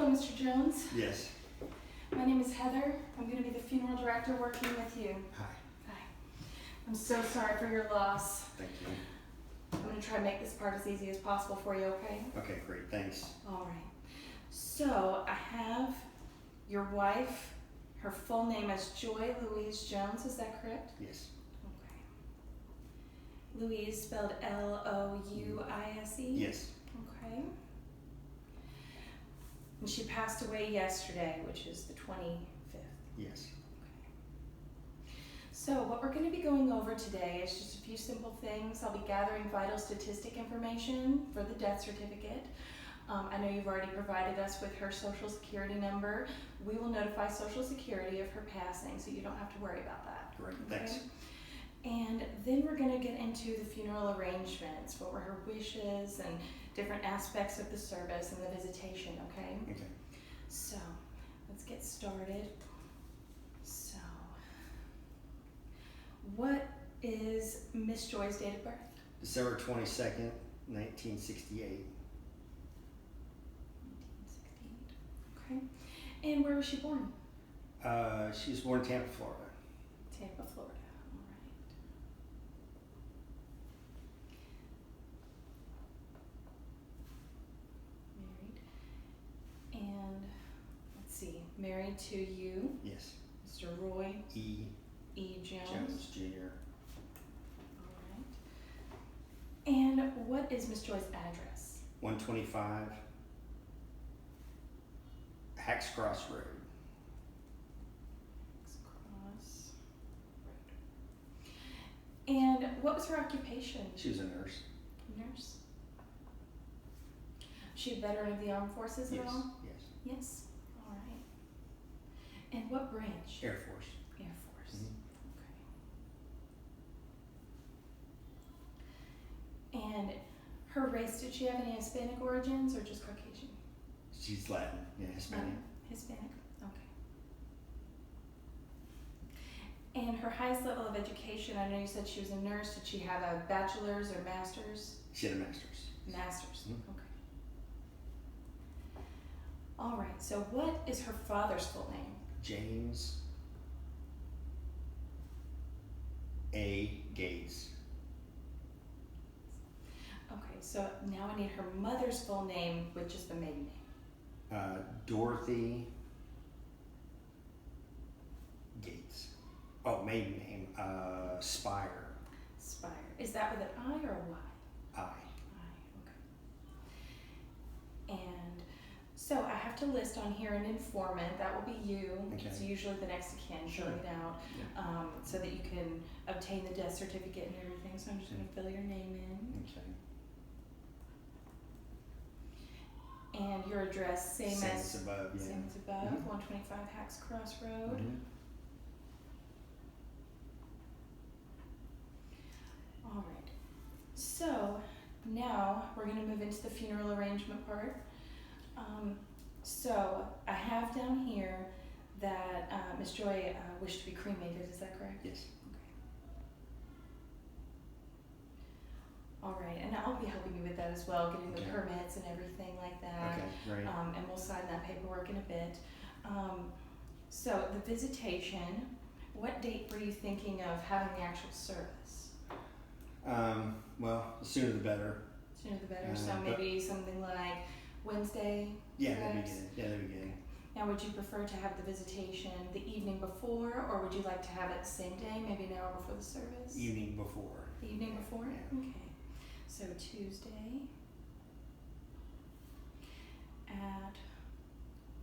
Mr. Jones. Yes. My name is Heather. I'm going to be the funeral director working with you. Hi. Hi. I'm so sorry for your loss. Thank you. I'm going to try to make this part as easy as possible for you, okay? Okay, great. Thanks. All right. So I have your wife. Her full name is Joy Louise Jones. Is that correct? Yes. Okay. Louise spelled Louise? Yes. Okay. And she passed away yesterday, which is the 25th. Yes. So what we're going to be going over today is just a few simple things. I'll be gathering vital statistic information for the death certificate. I know you've already provided us with her social security number. We will notify Social Security of her passing, so you don't have to worry about that. Great. Okay? Thanks. And then we're going to get into the funeral arrangements. What were her wishes and different aspects of the service and the visitation, okay? Okay. So, let's get started. So, what is Miss Joy's date of birth? December 22nd, 1968. 1968. Okay. And where was she born? She was born in Tampa, Florida. Tampa, Florida. All right. Married. And let's see, married to you, Yes. Mr. Roy E. E. Jones. Jones Jr. All right. And what is Miss Joy's address? 125 Hacks Cross Road. Cross Road. And what was her occupation? She was a nurse. Nurse. She a veteran of the armed forces Yes. at all? Yes. Yes. All right. And what branch? Air Force. Air Force. Mhm. Okay. And her race, did she have any Hispanic origins or just Caucasian? She's Latin. Yeah, Hispanic. Hispanic. Okay. And her highest level of education, I know you said she was a nurse. Did she have a bachelor's or master's? She had a master's. Master's. Mhm. Okay. All right. So what is her father's full name? James A. Gates. Okay. So now I need her mother's full name with just the maiden name. Dorothy Gates. Oh, maiden name. Spire. Spire. Is that with an I or a Y? I. I. Okay. And so I have to list on here an informant. That will be you. Okay. It's usually the next of kin Sure. filling it out, Yeah. so that you can obtain the death certificate and everything. So I'm just going to fill your name in. Okay. And your address, same as above, yeah. same as above, Mhm. 125 Hacks Cross Road. Mhm. All right. So now we're going to move into the funeral arrangement part. So I have down here that Miss Joy wished to be cremated. Is that correct? Yes. All right, and I'll be helping you with that as well, getting the Okay. permits and everything like that. Okay, great. And we'll sign that paperwork in a bit. So the visitation, what date were you thinking of having the actual service? Well, the sooner the better. Sooner the better, so but- maybe something like Wednesday? Yeah, that'd be perhaps? good. Yeah, that'd be good. Now, would you prefer to have the visitation the evening before, or would you like to have it the same day, maybe an hour before the service? Evening before. The evening before? Yeah. Okay. So Tuesday at,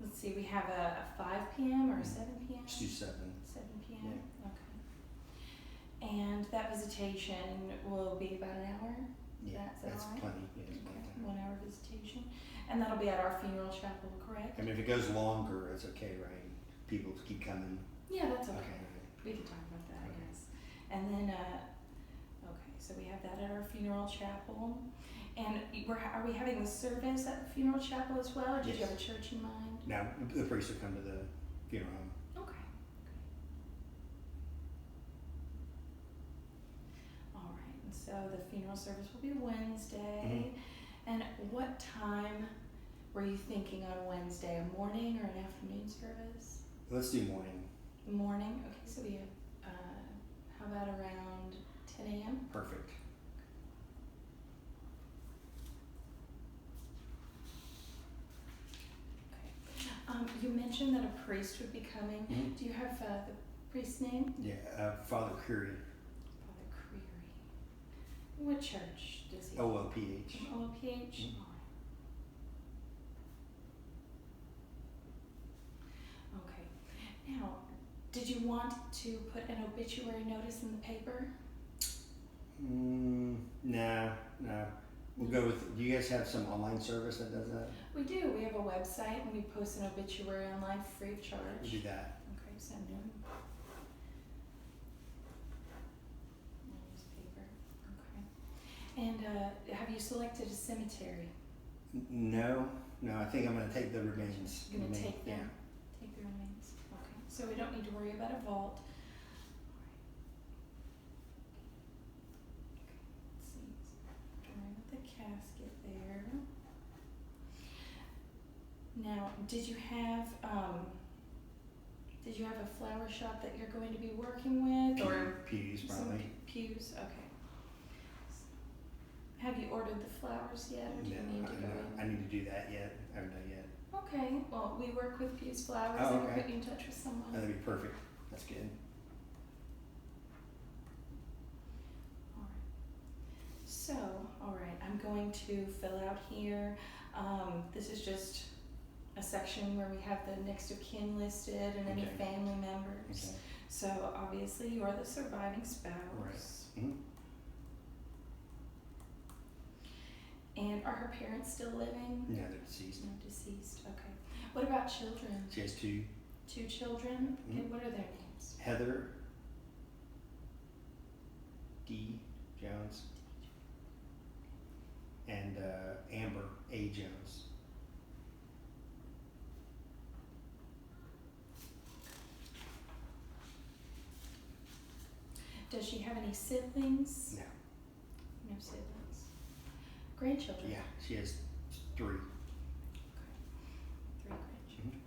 let's see, we have a 5 p.m. or a 7 p.m.? Let's do 7. 7 p.m.? Okay. And that visitation will be about an hour? Yeah, Is that that's all right? plenty. Yeah, that's Okay, plenty. 1 hour visitation. And that'll be at our funeral chapel, correct? I mean, if it goes longer, it's okay, right? People keep coming. Yeah, that's okay. Okay. We can talk about that, Okay. yes. And then, okay, so we have that at our funeral chapel. And are we having the service at the funeral chapel as well, or did you Yes. have a church in mind? Now, the priest will come to the funeral home. Okay. All right, and so the funeral service will be Wednesday. Mhm. And what time were you thinking on Wednesday, a morning or an afternoon service? Let's do morning. Morning, okay, so we have, how about around 10 a.m.? Perfect. You mentioned that a priest would be coming. Mm-hmm. Do you have the priest's name? Yeah, Father Curie, Father Creary. What church does he? OLPH. OLPH? Mm-hmm. Okay. Now, did you want to put an obituary notice in the paper? No. We'll go with, do you guys have some online service that does that? We do. We have a website and we post an obituary online free of charge. We'll do that. Okay, send them. Newspaper. Okay. And have you selected a cemetery? No, I think I'm gonna take the remains. You're gonna take them? Yeah. Take the remains. Okay. So we don't need to worry about a vault. Let's see. Alright, with the casket there. Now, did you have a flower shop that you're going to be working with, or Pews, some probably. pews? Okay. Have you ordered the flowers yet, or do you need to go in? I need to do that yet. I haven't done yet. Okay. Well, we work with Pews Flowers. Oh, I can okay. put you in touch with someone. That'd be perfect. That's good. So, alright, I'm going to fill out here. This is just a section where we have the next of kin listed and any Okay. family members. Okay. So obviously you're the surviving spouse. Right. Mm-hmm. And are her parents still living? No, they're deceased. No, deceased. Okay. What about children? She has two. 2 children? Okay, Mhm. what are their names? Heather D. Jones and Amber A. Jones. Does she have any siblings? No. No siblings. Grandchildren? Yeah, she has 3. 3 grandchildren.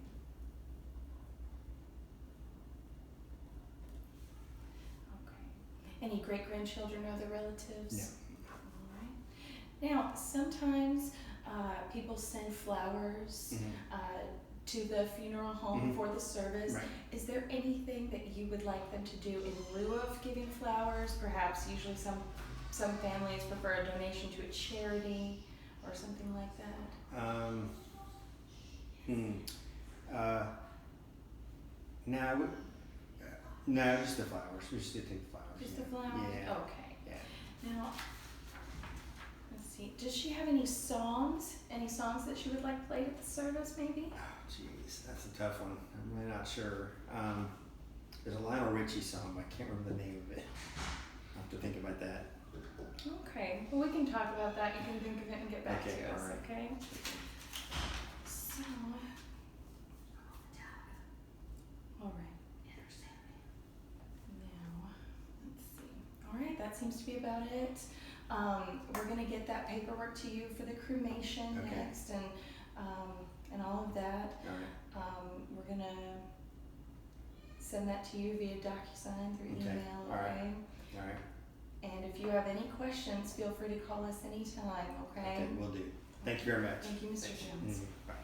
Okay. Any great-grandchildren or other relatives? No. Alright. Now, sometimes people send flowers to the funeral home Mhm. for the service. Right. Is there anything that you would like them to do in lieu of giving flowers? Perhaps usually some families prefer a donation to a charity or something like that. No, I would, no, just the flowers. We just did take the flowers. Just yeah. the flowers? Yeah. Okay. Yeah. Now, let's see. Does she have any songs? Any songs that she would like played at the service, maybe? Oh, jeez, that's a tough one. I'm really not sure. There's a Lionel Richie song, but I can't remember the name of it. I'll have to think about that. Okay. Well, we can talk about that. You can think of it and get back Okay, to us, all right. okay? So, all right. Now, let's see. All right, that seems to be about it. We're gonna get that paperwork to you for the cremation Okay. next, and all of that. All right. We're gonna send that to you via DocuSign through Okay, email, all right. okay? All right. And if you have any questions, feel free to call us anytime, okay? Okay, we'll do. Thank you very much. Thank you, Mr. Jones. Bye.